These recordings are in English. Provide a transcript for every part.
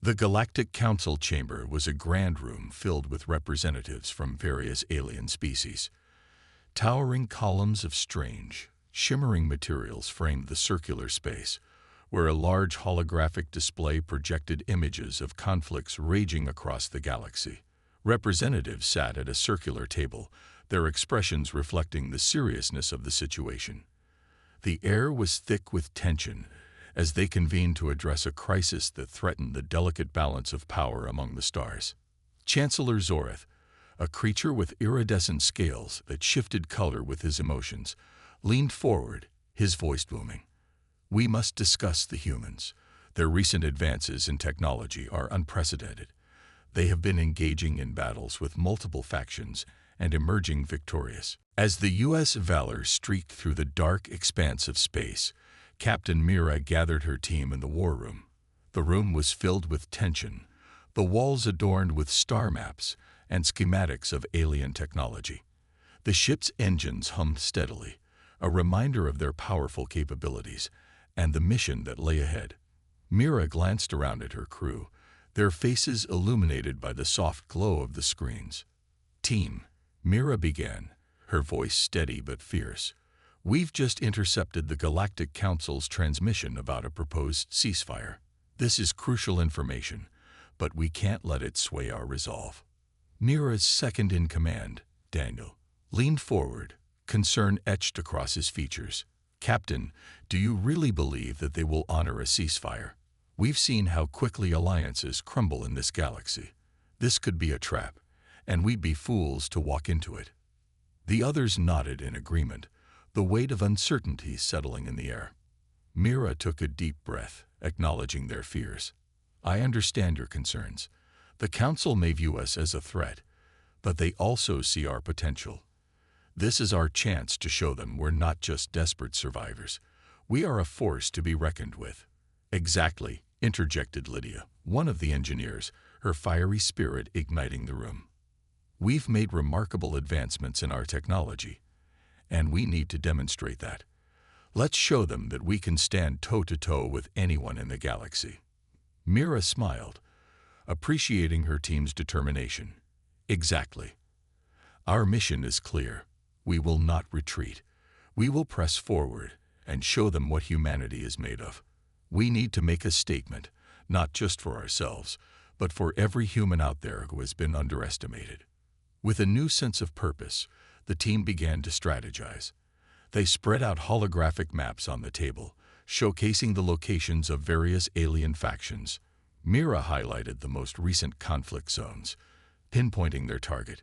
The Galactic Council chamber was a grand room filled with representatives from various alien species. Towering columns of strange, shimmering materials framed the circular space, where a large holographic display projected images of conflicts raging across the galaxy. Representatives sat at a circular table, their expressions reflecting the seriousness of the situation. The air was thick with tension as they convened to address a crisis that threatened the delicate balance of power among the stars. Chancellor Zoreth, a creature with iridescent scales that shifted color with his emotions, leaned forward, his voice booming. "We must discuss the humans. Their recent advances in technology are unprecedented. They have been engaging in battles with multiple factions and emerging victorious." As the U.S. valor streaked through the dark expanse of space, Captain Mira gathered her team in the war room. The room was filled with tension, the walls adorned with star maps and schematics of alien technology. The ship's engines hummed steadily, a reminder of their powerful capabilities and the mission that lay ahead. Mira glanced around at her crew, their faces illuminated by the soft glow of the screens. "Team," Mira began, her voice steady but fierce, "we've just intercepted the Galactic Council's transmission about a proposed ceasefire. This is crucial information, but we can't let it sway our resolve." Mira's second-in-command, Daniel, leaned forward, concern etched across his features. "Captain, do you really believe that they will honor a ceasefire? We've seen how quickly alliances crumble in this galaxy. This could be a trap, and we'd be fools to walk into it." The others nodded in agreement, the weight of uncertainty settling in the air. Mira took a deep breath, acknowledging their fears. "I understand your concerns. The Council may view us as a threat, but they also see our potential. This is our chance to show them we're not just desperate survivors. We are a force to be reckoned with." "Exactly," interjected Lydia, one of the engineers, her fiery spirit igniting the room. "We've made remarkable advancements in our technology, and we need to demonstrate that. Let's show them that we can stand toe-to-toe with anyone in the galaxy." Mira smiled, appreciating her team's determination. "Exactly. Our mission is clear. We will not retreat. We will press forward and show them what humanity is made of. We need to make a statement, not just for ourselves, but for every human out there who has been underestimated." With a new sense of purpose, the team began to strategize. They spread out holographic maps on the table, showcasing the locations of various alien factions. Mira highlighted the most recent conflict zones, pinpointing their target: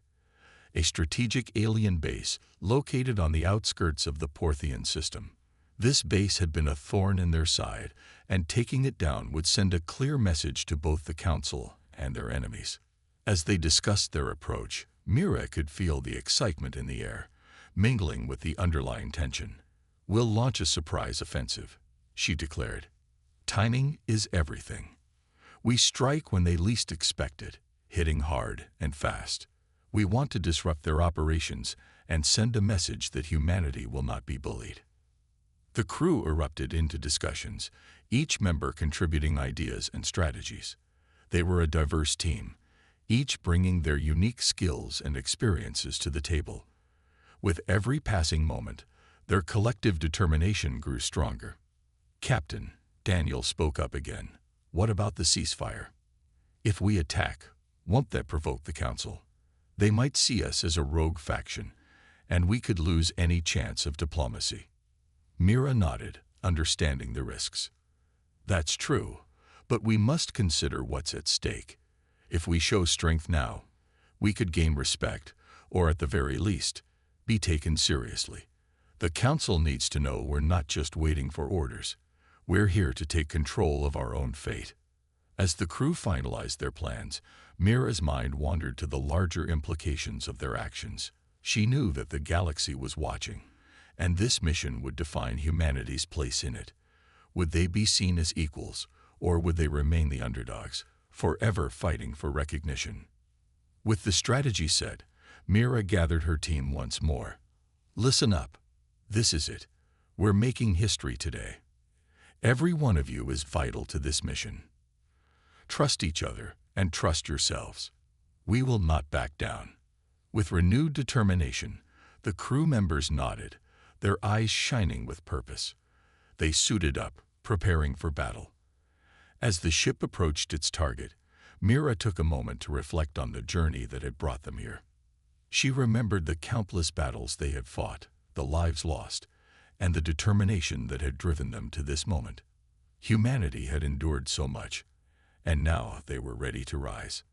a strategic alien base located on the outskirts of the Porthian system. This base had been a thorn in their side, and taking it down would send a clear message to both the Council and their enemies. As they discussed their approach, Mira could feel the excitement in the air, mingling with the underlying tension. "We'll launch a surprise offensive," she declared. "Timing is everything. We strike when they least expect it, hitting hard and fast. We want to disrupt their operations and send a message that humanity will not be bullied." The crew erupted into discussions, each member contributing ideas and strategies. They were a diverse team, each bringing their unique skills and experiences to the table. With every passing moment, their collective determination grew stronger. "Captain," Daniel spoke up again, "what about the ceasefire? If we attack, won't that provoke the Council? They might see us as a rogue faction, and we could lose any chance of diplomacy." Mira nodded, understanding the risks. "That's true, but we must consider what's at stake. If we show strength now, we could gain respect, or at the very least, be taken seriously. The Council needs to know we're not just waiting for orders. We're here to take control of our own fate." As the crew finalized their plans, Mira's mind wandered to the larger implications of their actions. She knew that the galaxy was watching, and this mission would define humanity's place in it. Would they be seen as equals, or would they remain the underdogs, forever fighting for recognition? With the strategy set, Mira gathered her team once more. "Listen up. This is it. We're making history today. Every one of you is vital to this mission. Trust each other and trust yourselves. We will not back down." With renewed determination, the crew members nodded, their eyes shining with purpose. They suited up, preparing for battle. As the ship approached its target, Mira took a moment to reflect on the journey that had brought them here. She remembered the countless battles they had fought, the lives lost, and the determination that had driven them to this moment. Humanity had endured so much, and now they were ready to rise.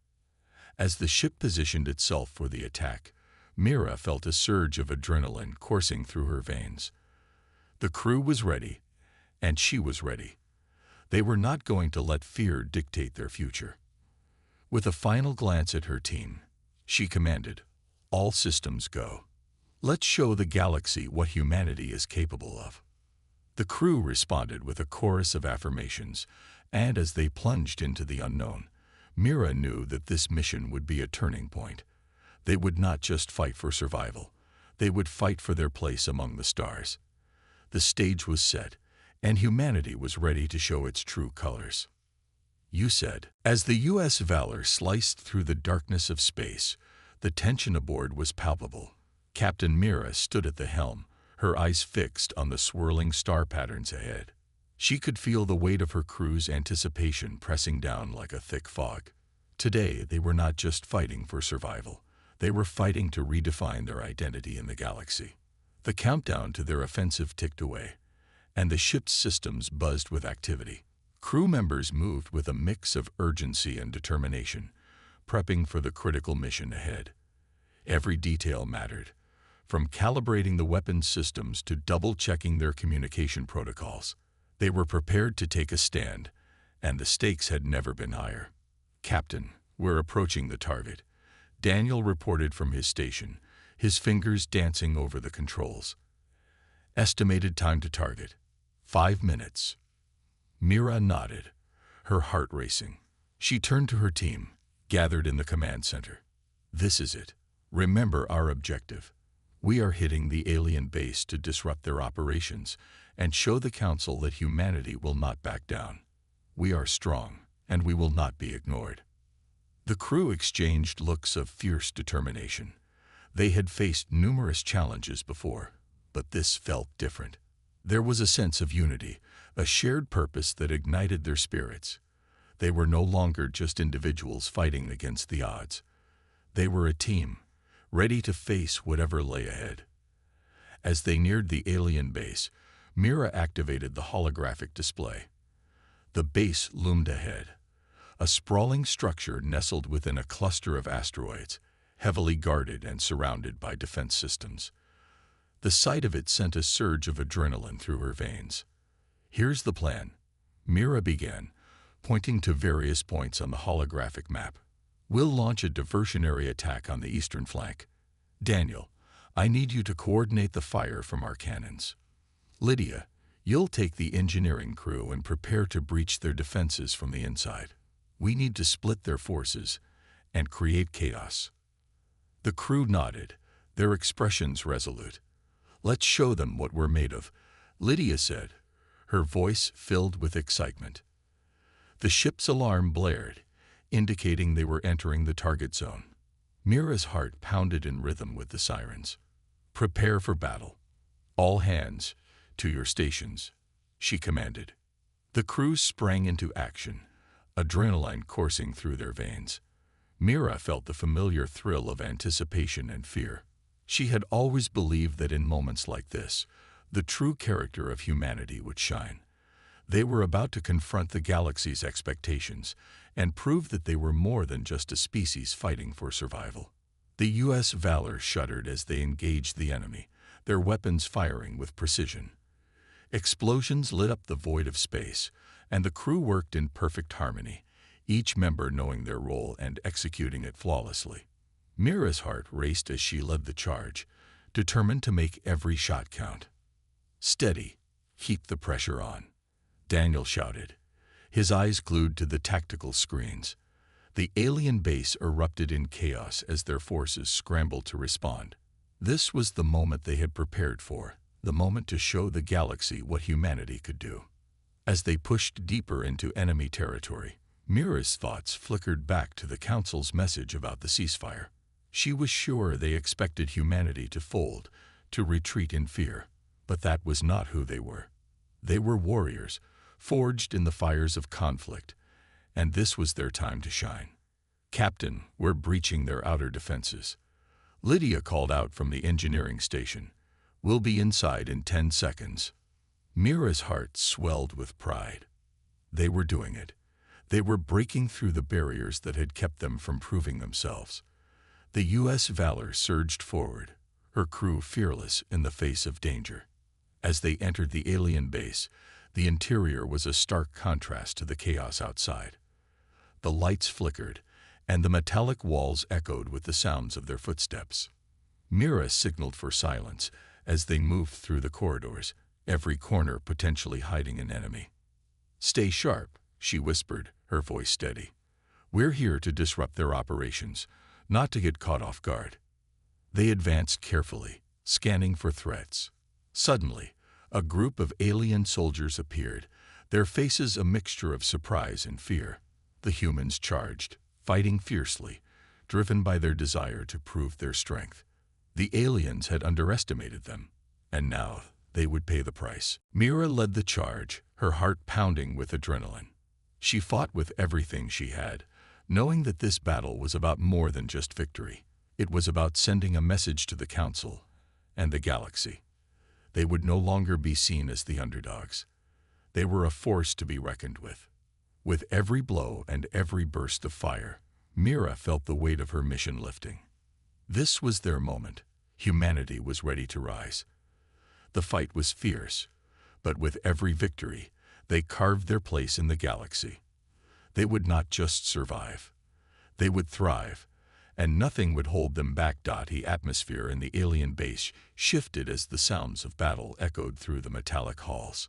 As the ship positioned itself for the attack, Mira felt a surge of adrenaline coursing through her veins. The crew was ready, and she was ready. They were not going to let fear dictate their future. With a final glance at her team, she commanded, "All systems go. Let's show the galaxy what humanity is capable of." The crew responded with a chorus of affirmations, and as they plunged into the unknown, Mira knew that this mission would be a turning point. They would not just fight for survival. They would fight for their place among the stars. The stage was set, and humanity was ready to show its true colors. "You said." As the U.S. Valor sliced through the darkness of space, the tension aboard was palpable. Captain Mira stood at the helm, her eyes fixed on the swirling star patterns ahead. She could feel the weight of her crew's anticipation pressing down like a thick fog. Today, they were not just fighting for survival. They were fighting to redefine their identity in the galaxy. The countdown to their offensive ticked away, and the ship's systems buzzed with activity. Crew members moved with a mix of urgency and determination, prepping for the critical mission ahead. Every detail mattered, from calibrating the weapons systems to double-checking their communication protocols. They were prepared to take a stand, and the stakes had never been higher. "Captain, we're approaching the target," Daniel reported from his station, his fingers dancing over the controls. "Estimated time to target, 5 minutes." Mira nodded, her heart racing. She turned to her team, gathered in the command center. "This is it. Remember our objective. We are hitting the alien base to disrupt their operations and show the Council that humanity will not back down. We are strong, and we will not be ignored." The crew exchanged looks of fierce determination. They had faced numerous challenges before, but this felt different. There was a sense of unity, a shared purpose that ignited their spirits. They were no longer just individuals fighting against the odds. They were a team, ready to face whatever lay ahead. As they neared the alien base, Mira activated the holographic display. The base loomed ahead, a sprawling structure nestled within a cluster of asteroids, heavily guarded and surrounded by defense systems. The sight of it sent a surge of adrenaline through her veins. "Here's the plan," Mira began, pointing to various points on the holographic map. "We'll launch a diversionary attack on the eastern flank. Daniel, I need you to coordinate the fire from our cannons. Lydia, you'll take the engineering crew and prepare to breach their defenses from the inside. We need to split their forces and create chaos." The crew nodded, their expressions resolute. "Let's show them what we're made of," Lydia said, her voice filled with excitement. The ship's alarm blared, indicating they were entering the target zone. Mira's heart pounded in rhythm with the sirens. "Prepare for battle. All hands, to your stations," she commanded. The crew sprang into action, adrenaline coursing through their veins. Mira felt the familiar thrill of anticipation and fear. She had always believed that in moments like this, the true character of humanity would shine. They were about to confront the galaxy's expectations and prove that they were more than just a species fighting for survival. The U.S. Valor shuddered as they engaged the enemy, their weapons firing with precision. Explosions lit up the void of space, and the crew worked in perfect harmony, each member knowing their role and executing it flawlessly. Mira's heart raced as she led the charge, determined to make every shot count. "Steady, keep the pressure on," Daniel shouted, his eyes glued to the tactical screens. The alien base erupted in chaos as their forces scrambled to respond. This was the moment they had prepared for, the moment to show the galaxy what humanity could do. As they pushed deeper into enemy territory, Mira's thoughts flickered back to the Council's message about the ceasefire. She was sure they expected humanity to fold, to retreat in fear. But that was not who they were. They were warriors, forged in the fires of conflict, and this was their time to shine. "Captain, we're breaching their outer defenses." Lydia called out from the engineering station. "We'll be inside in 10 seconds. Mira's heart swelled with pride. They were doing it. They were breaking through the barriers that had kept them from proving themselves. The U.S. Valor surged forward, her crew fearless in the face of danger. As they entered the alien base, the interior was a stark contrast to the chaos outside. The lights flickered, and the metallic walls echoed with the sounds of their footsteps. Mira signaled for silence as they moved through the corridors, every corner potentially hiding an enemy. "Stay sharp," she whispered, her voice steady. "We're here to disrupt their operations, not to get caught off guard." They advanced carefully, scanning for threats. Suddenly, a group of alien soldiers appeared, their faces a mixture of surprise and fear. The humans charged, fighting fiercely, driven by their desire to prove their strength. The aliens had underestimated them, and now they would pay the price. Mira led the charge, her heart pounding with adrenaline. She fought with everything she had, knowing that this battle was about more than just victory. It was about sending a message to the Council and the galaxy. They would no longer be seen as the underdogs. They were a force to be reckoned with. With every blow and every burst of fire, Mira felt the weight of her mission lifting. This was their moment. Humanity was ready to rise. The fight was fierce, but with every victory, they carved their place in the galaxy. They would not just survive. They would thrive, and nothing would hold them back. The atmosphere in the alien base shifted as the sounds of battle echoed through the metallic halls.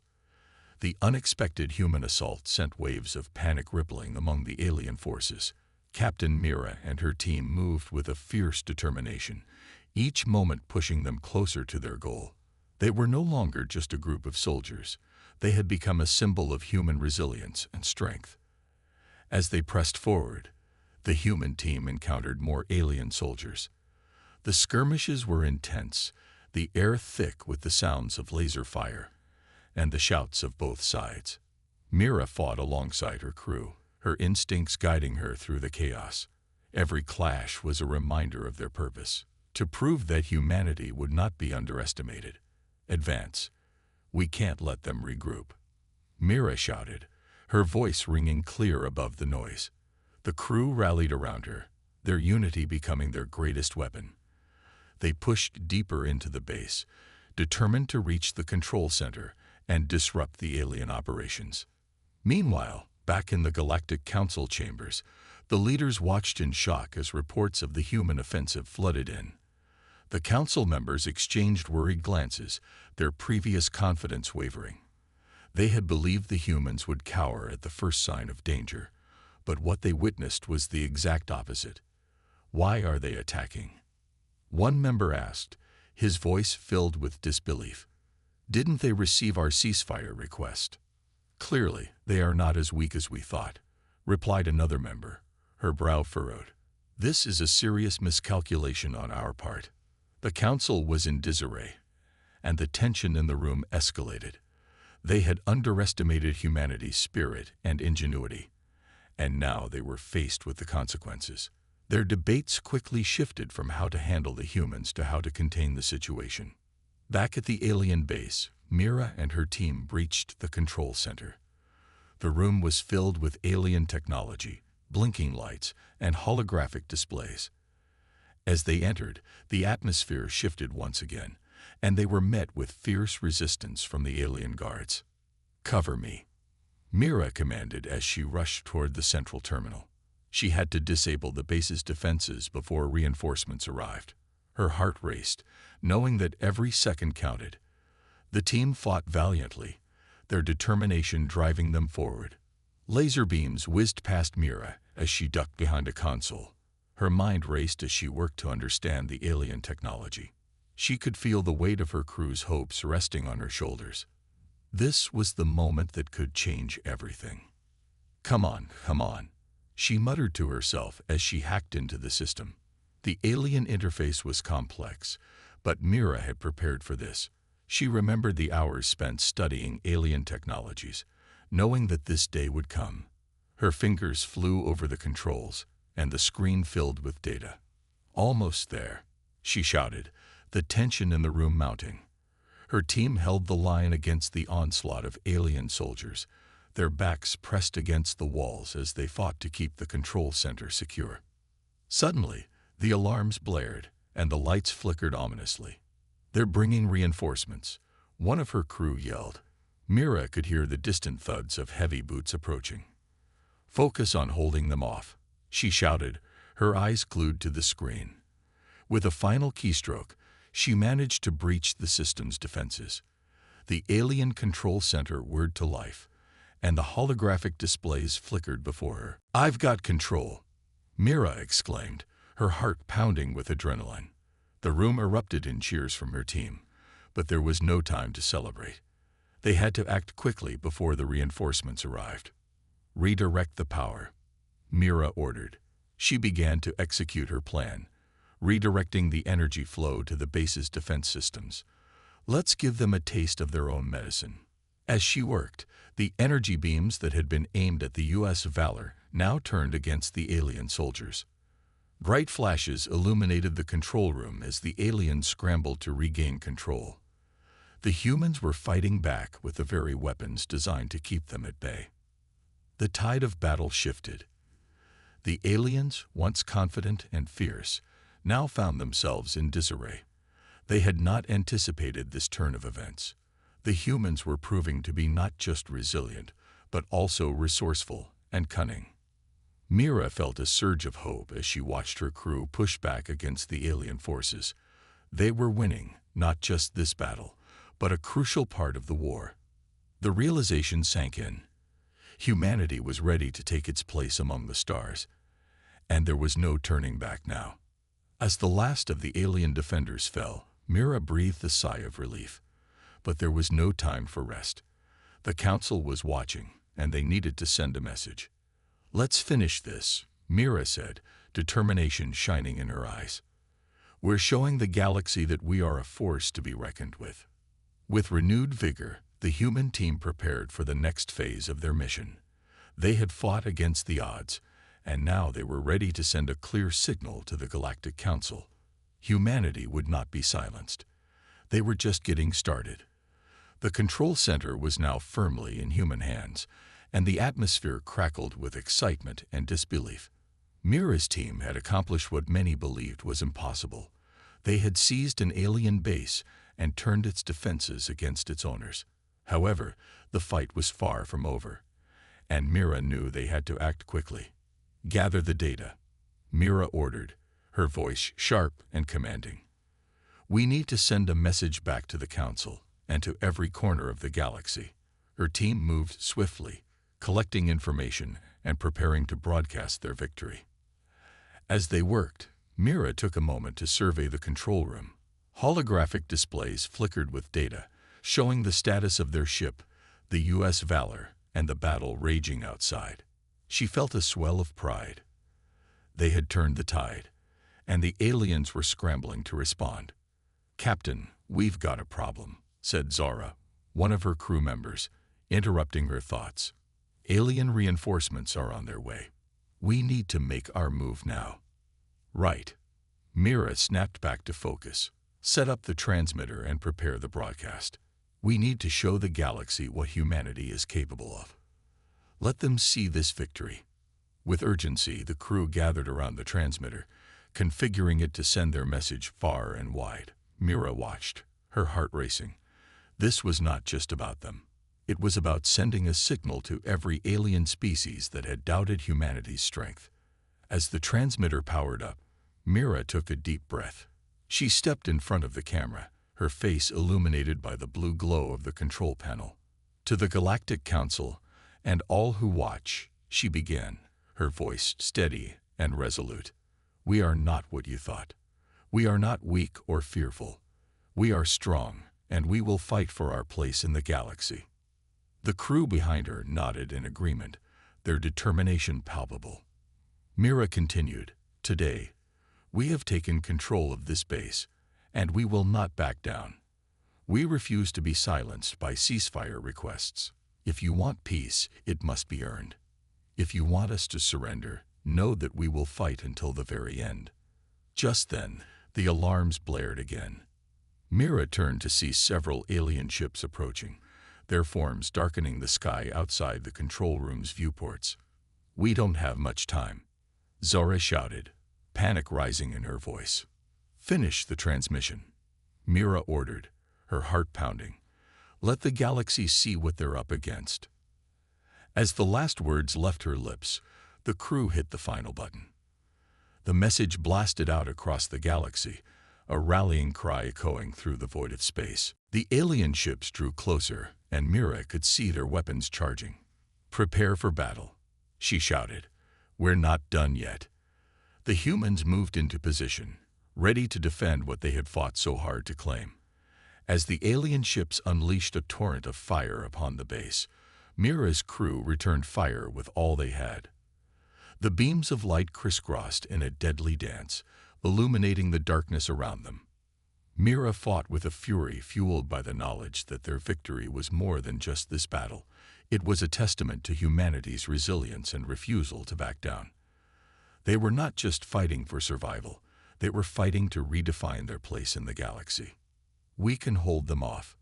The unexpected human assault sent waves of panic rippling among the alien forces. Captain Mira and her team moved with a fierce determination, each moment pushing them closer to their goal. They were no longer just a group of soldiers. They had become a symbol of human resilience and strength. As they pressed forward, the human team encountered more alien soldiers. The skirmishes were intense, the air thick with the sounds of laser fire and the shouts of both sides. Mira fought alongside her crew, her instincts guiding her through the chaos. Every clash was a reminder of their purpose, to prove that humanity would not be underestimated. "Advance. We can't let them regroup," Mira shouted, her voice ringing clear above the noise. The crew rallied around her, their unity becoming their greatest weapon. They pushed deeper into the base, determined to reach the control center and disrupt the alien operations. Meanwhile, back in the Galactic Council chambers, the leaders watched in shock as reports of the human offensive flooded in. The council members exchanged worried glances, their previous confidence wavering. They had believed the humans would cower at the first sign of danger, but what they witnessed was the exact opposite. "Why are they attacking?" one member asked, his voice filled with disbelief. "Didn't they receive our ceasefire request?" "Clearly, they are not as weak as we thought," replied another member, her brow furrowed. "This is a serious miscalculation on our part." The council was in disarray, and the tension in the room escalated. They had underestimated humanity's spirit and ingenuity, and now they were faced with the consequences. Their debates quickly shifted from how to handle the humans to how to contain the situation. Back at the alien base, Mira and her team breached the control center. The room was filled with alien technology, blinking lights, and holographic displays. As they entered, the atmosphere shifted once again, and they were met with fierce resistance from the alien guards. "Cover me," Mira commanded as she rushed toward the central terminal. She had to disable the base's defenses before reinforcements arrived. Her heart raced, knowing that every second counted. The team fought valiantly, their determination driving them forward. Laser beams whizzed past Mira as she ducked behind a console. Her mind raced as she worked to understand the alien technology. She could feel the weight of her crew's hopes resting on her shoulders. This was the moment that could change everything. Come on, come on," she muttered to herself as she hacked into the system. The alien interface was complex, but Mira had prepared for this. She remembered the hours spent studying alien technologies, knowing that this day would come. Her fingers flew over the controls, and the screen filled with data. "Almost there," she shouted, the tension in the room mounting. Her team held the line against the onslaught of alien soldiers, their backs pressed against the walls as they fought to keep the control center secure. Suddenly, the alarms blared, and the lights flickered ominously. "They're bringing reinforcements," one of her crew yelled. Mira could hear the distant thuds of heavy boots approaching. "Focus on holding them off," she shouted, her eyes glued to the screen. With a final keystroke, she managed to breach the system's defenses. The alien control center whirred to life, and the holographic displays flickered before her. "I've got control," Mira exclaimed, her heart pounding with adrenaline. The room erupted in cheers from her team, but there was no time to celebrate. They had to act quickly before the reinforcements arrived. "Redirect the power," Mira ordered. She began to execute her plan, redirecting the energy flow to the base's defense systems. "Let's give them a taste of their own medicine." As she worked, the energy beams that had been aimed at the U.S. Valor now turned against the alien soldiers. Bright flashes illuminated the control room as the aliens scrambled to regain control. The humans were fighting back with the very weapons designed to keep them at bay. The tide of battle shifted. The aliens, once confident and fierce, now found themselves in disarray. They had not anticipated this turn of events. The humans were proving to be not just resilient, but also resourceful and cunning. Mira felt a surge of hope as she watched her crew push back against the alien forces. They were winning, not just this battle, but a crucial part of the war. The realization sank in. Humanity was ready to take its place among the stars, and there was no turning back now. As the last of the alien defenders fell, Mira breathed a sigh of relief. But there was no time for rest. The council was watching, and they needed to send a message. "Let's finish this," Mira said, determination shining in her eyes. "We're showing the galaxy that we are a force to be reckoned with." With renewed vigor, the human team prepared for the next phase of their mission. They had fought against the odds, and now they were ready to send a clear signal to the Galactic Council. Humanity would not be silenced. They were just getting started. The control center was now firmly in human hands, and the atmosphere crackled with excitement and disbelief. Mira's team had accomplished what many believed was impossible. They had seized an alien base and turned its defenses against its owners. However, the fight was far from over, and Mira knew they had to act quickly. "Gather the data," Mira ordered, her voice sharp and commanding. "We need to send a message back to the Council and to every corner of the galaxy." Her team moved swiftly, collecting information and preparing to broadcast their victory. As they worked, Mira took a moment to survey the control room. Holographic displays flickered with data, showing the status of their ship, the U.S. Valor, and the battle raging outside. She felt a swell of pride. They had turned the tide, and the aliens were scrambling to respond. "Captain, we've got a problem," said Zara, one of her crew members, interrupting her thoughts. "Alien reinforcements are on their way. We need to make our move now." "Right." Mira snapped back to focus. "Set up the transmitter and prepare the broadcast. We need to show the galaxy what humanity is capable of. Let them see this victory." With urgency, the crew gathered around the transmitter, configuring it to send their message far and wide. Mira watched, her heart racing. This was not just about them. It was about sending a signal to every alien species that had doubted humanity's strength. As the transmitter powered up, Mira took a deep breath. She stepped in front of the camera, her face illuminated by the blue glow of the control panel. "To the Galactic Council and all who watch," she began, her voice steady and resolute. "We are not what you thought. We are not weak or fearful. We are strong, and we will fight for our place in the galaxy." The crew behind her nodded in agreement, their determination palpable. Mira continued, "Today, we have taken control of this base, and we will not back down. We refuse to be silenced by ceasefire requests. If you want peace, it must be earned. If you want us to surrender, know that we will fight until the very end." Just then, the alarms blared again. Mira turned to see several alien ships approaching, their forms darkening the sky outside the control room's viewports. "We don't have much time," Zora shouted, panic rising in her voice. "Finish the transmission," Mira ordered, her heart pounding. "Let the galaxy see what they're up against." As the last words left her lips, the crew hit the final button. The message blasted out across the galaxy, a rallying cry echoing through the void of space. The alien ships drew closer, and Mira could see their weapons charging. "Prepare for battle," she shouted. "We're not done yet." The humans moved into position, ready to defend what they had fought so hard to claim. As the alien ships unleashed a torrent of fire upon the base, Mira's crew returned fire with all they had. The beams of light crisscrossed in a deadly dance, illuminating the darkness around them. Mira fought with a fury fueled by the knowledge that their victory was more than just this battle. It was a testament to humanity's resilience and refusal to back down. They were not just fighting for survival, they were fighting to redefine their place in the galaxy. "We can hold them off,"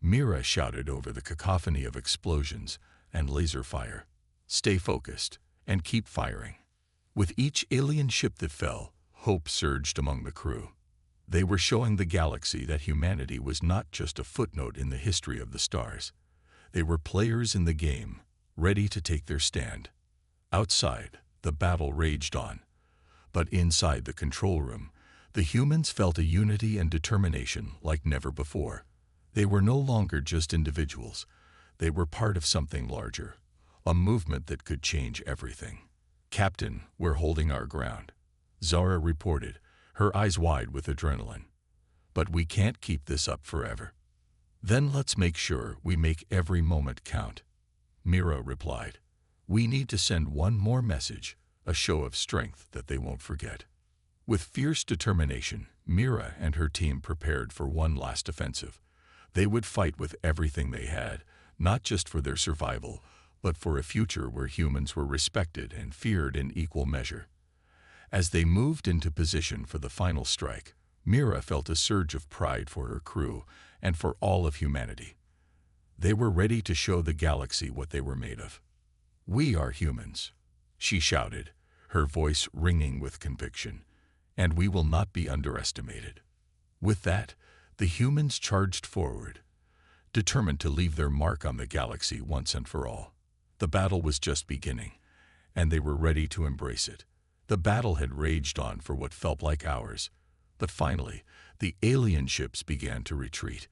Mira shouted over the cacophony of explosions and laser fire. "Stay focused and keep firing." With each alien ship that fell, hope surged among the crew. They were showing the galaxy that humanity was not just a footnote in the history of the stars. They were players in the game, ready to take their stand. Outside, the battle raged on. But inside the control room, the humans felt a unity and determination like never before. They were no longer just individuals. They were part of something larger, a movement that could change everything. "Captain, we're holding our ground," Zara reported, her eyes wide with adrenaline. "But we can't keep this up forever." "Then let's make sure we make every moment count," Mira replied. "We need to send one more message, a show of strength that they won't forget." With fierce determination, Mira and her team prepared for one last offensive. They would fight with everything they had, not just for their survival, but for a future where humans were respected and feared in equal measure. As they moved into position for the final strike, Mira felt a surge of pride for her crew and for all of humanity. They were ready to show the galaxy what they were made of. "We are humans," she shouted, her voice ringing with conviction, "and we will not be underestimated." With that, the humans charged forward, determined to leave their mark on the galaxy once and for all. The battle was just beginning, and they were ready to embrace it. The battle had raged on for what felt like hours, but finally, the alien ships began to retreat.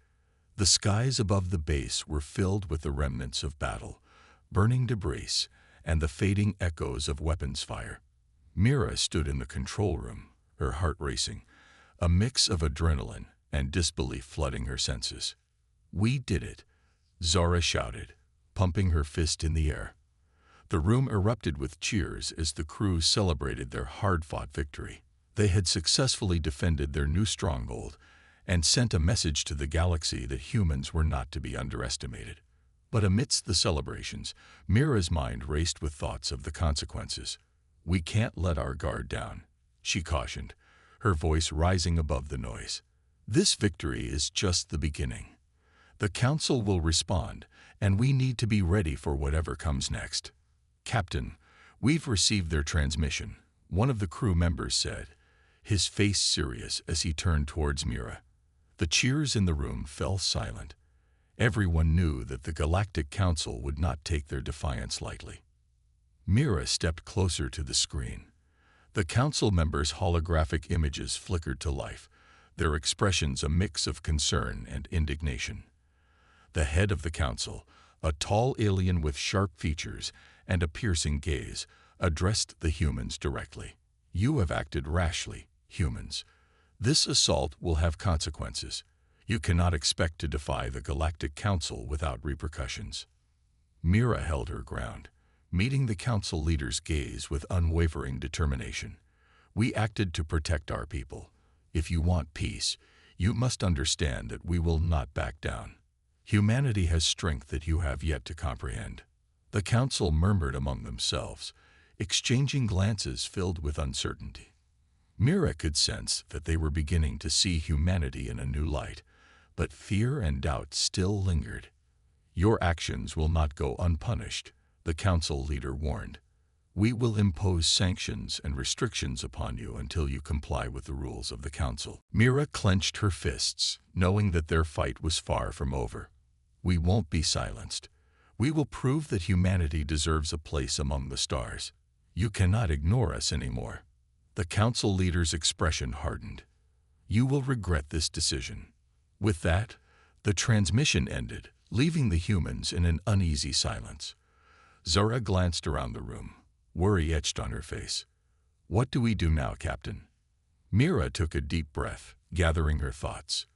The skies above the base were filled with the remnants of battle, burning debris, and the fading echoes of weapons fire. Mira stood in the control room, her heart racing, a mix of adrenaline and disbelief flooding her senses. "We did it," Zara shouted, pumping her fist in the air. The room erupted with cheers as the crew celebrated their hard-fought victory. They had successfully defended their new stronghold and sent a message to the galaxy that humans were not to be underestimated. But amidst the celebrations, Mira's mind raced with thoughts of the consequences. "We can't let our guard down," she cautioned, her voice rising above the noise. "This victory is just the beginning. The Council will respond, and we need to be ready for whatever comes next." "Captain, we've received their transmission," one of the crew members said, his face serious as he turned towards Mira. The cheers in the room fell silent. Everyone knew that the Galactic Council would not take their defiance lightly. Mira stepped closer to the screen. The Council members' holographic images flickered to life, their expressions a mix of concern and indignation. The head of the Council, a tall alien with sharp features and a piercing gaze, addressed the humans directly. "You have acted rashly, humans. This assault will have consequences. You cannot expect to defy the Galactic Council without repercussions." Mira held her ground, meeting the council leader's gaze with unwavering determination. "We acted to protect our people. If you want peace, you must understand that we will not back down. Humanity has strength that you have yet to comprehend." The council murmured among themselves, exchanging glances filled with uncertainty. Mira could sense that they were beginning to see humanity in a new light, but fear and doubt still lingered. "Your actions will not go unpunished," the council leader warned. "We will impose sanctions and restrictions upon you until you comply with the rules of the council." Mira clenched her fists, knowing that their fight was far from over. "We won't be silenced. We will prove that humanity deserves a place among the stars. You cannot ignore us anymore." The council leader's expression hardened. "You will regret this decision." With that, the transmission ended, leaving the humans in an uneasy silence. Zora glanced around the room, worry etched on her face. "What do we do now, Captain?" Mira took a deep breath, gathering her thoughts.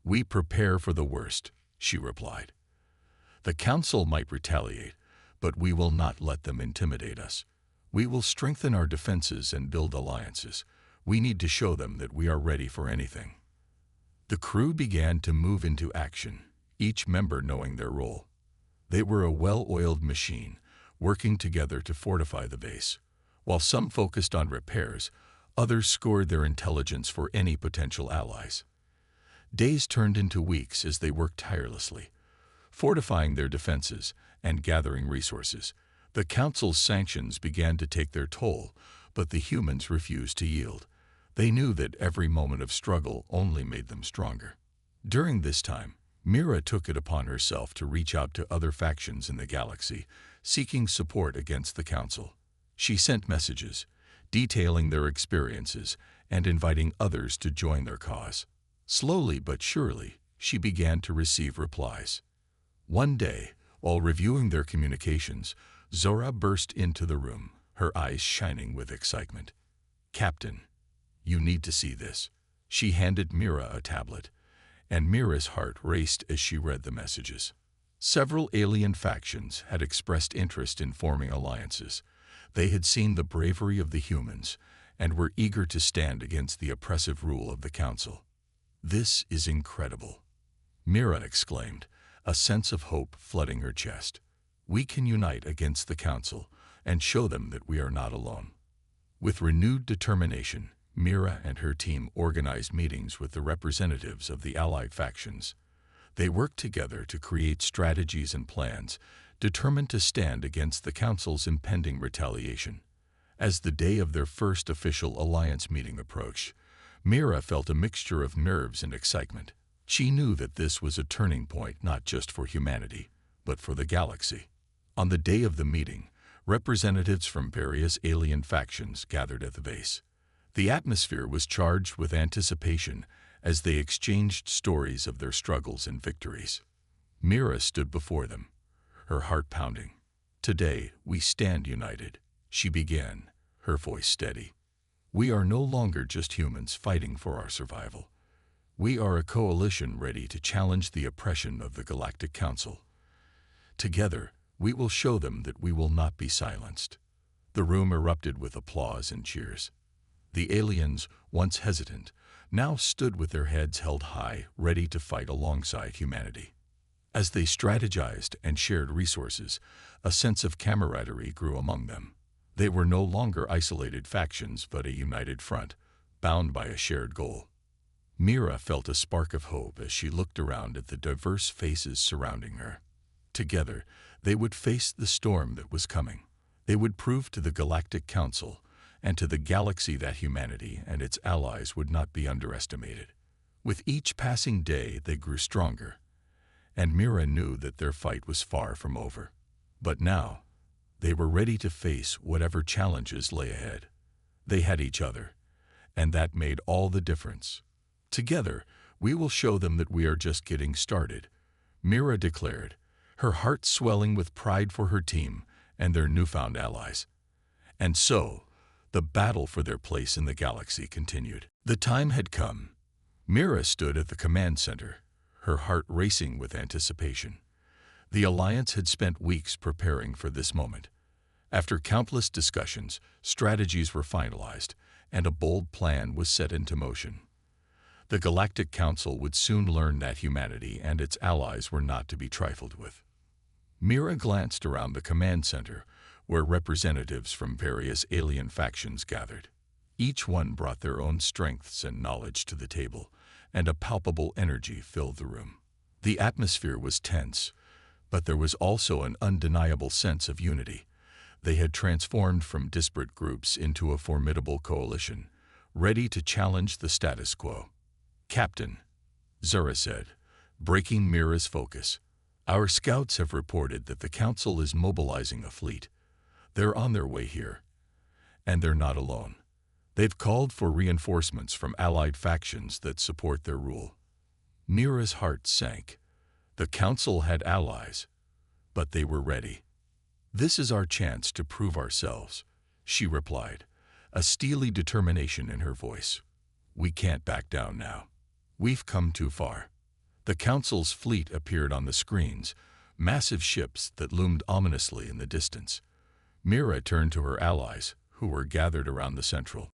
"We prepare for the worst," she replied. "The council might retaliate, but we will not let them intimidate us. We will strengthen our defenses and build alliances. We need to show them that we are ready for anything." The crew began to move into action, each member knowing their role. They were a well-oiled machine, working together to fortify the base. While some focused on repairs, others scored their intelligence for any potential allies. Days turned into weeks as they worked tirelessly, fortifying their defenses and gathering resources. The council's sanctions began to take their toll, but the humans refused to yield. They knew that every moment of struggle only made them stronger. During this time, Mira took it upon herself to reach out to other factions in the galaxy, seeking support against the council. She sent messages, detailing their experiences and inviting others to join their cause. Slowly but surely, she began to receive replies. One day, while reviewing their communications, Zora burst into the room, her eyes shining with excitement. "Captain, you need to see this." She handed Mira a tablet, and Mira's heart raced as she read the messages. Several alien factions had expressed interest in forming alliances. They had seen the bravery of the humans and were eager to stand against the oppressive rule of the council. "This is incredible," Mira exclaimed, a sense of hope flooding her chest. "We can unite against the council and show them that we are not alone." With renewed determination, Mira and her team organized meetings with the representatives of the allied factions. They worked together to create strategies and plans, determined to stand against the council's impending retaliation. As the day of their first official alliance meeting approached, Mira felt a mixture of nerves and excitement. She knew that this was a turning point not just for humanity, but for the galaxy. On the day of the meeting, representatives from various alien factions gathered at the base. The atmosphere was charged with anticipation as they exchanged stories of their struggles and victories. Mira stood before them, her heart pounding. "Today, we stand united," she began, her voice steady. "We are no longer just humans fighting for our survival. We are a coalition ready to challenge the oppression of the Galactic Council. Together, we will show them that we will not be silenced." The room erupted with applause and cheers. The aliens, once hesitant, now stood with their heads held high, ready to fight alongside humanity. As they strategized and shared resources, a sense of camaraderie grew among them. They were no longer isolated factions but a united front, bound by a shared goal. Mira felt a spark of hope as she looked around at the diverse faces surrounding her. Together, they would face the storm that was coming. They would prove to the Galactic Council and to the galaxy that humanity and its allies would not be underestimated. With each passing day, they grew stronger, and Mira knew that their fight was far from over. But now, they were ready to face whatever challenges lay ahead. They had each other, and that made all the difference. "Together, we will show them that we are just getting started," Mira declared, her heart swelling with pride for her team and their newfound allies. And so, the battle for their place in the galaxy continued. The time had come. Mira stood at the command center, her heart racing with anticipation. The Alliance had spent weeks preparing for this moment. After countless discussions, strategies were finalized, and a bold plan was set into motion. The Galactic Council would soon learn that humanity and its allies were not to be trifled with. Mira glanced around the command center, where representatives from various alien factions gathered. Each one brought their own strengths and knowledge to the table, and a palpable energy filled the room. The atmosphere was tense, but there was also an undeniable sense of unity. They had transformed from disparate groups into a formidable coalition, ready to challenge the status quo. "Captain," Zura said, breaking Mira's focus, "our scouts have reported that the Council is mobilizing a fleet. They're on their way here. And they're not alone. They've called for reinforcements from allied factions that support their rule." Mira's heart sank. The Council had allies, but they were ready. "This is our chance to prove ourselves," she replied, a steely determination in her voice. "We can't back down now. We've come too far." The Council's fleet appeared on the screens, massive ships that loomed ominously in the distance. Mira turned to her allies, who were gathered around the central.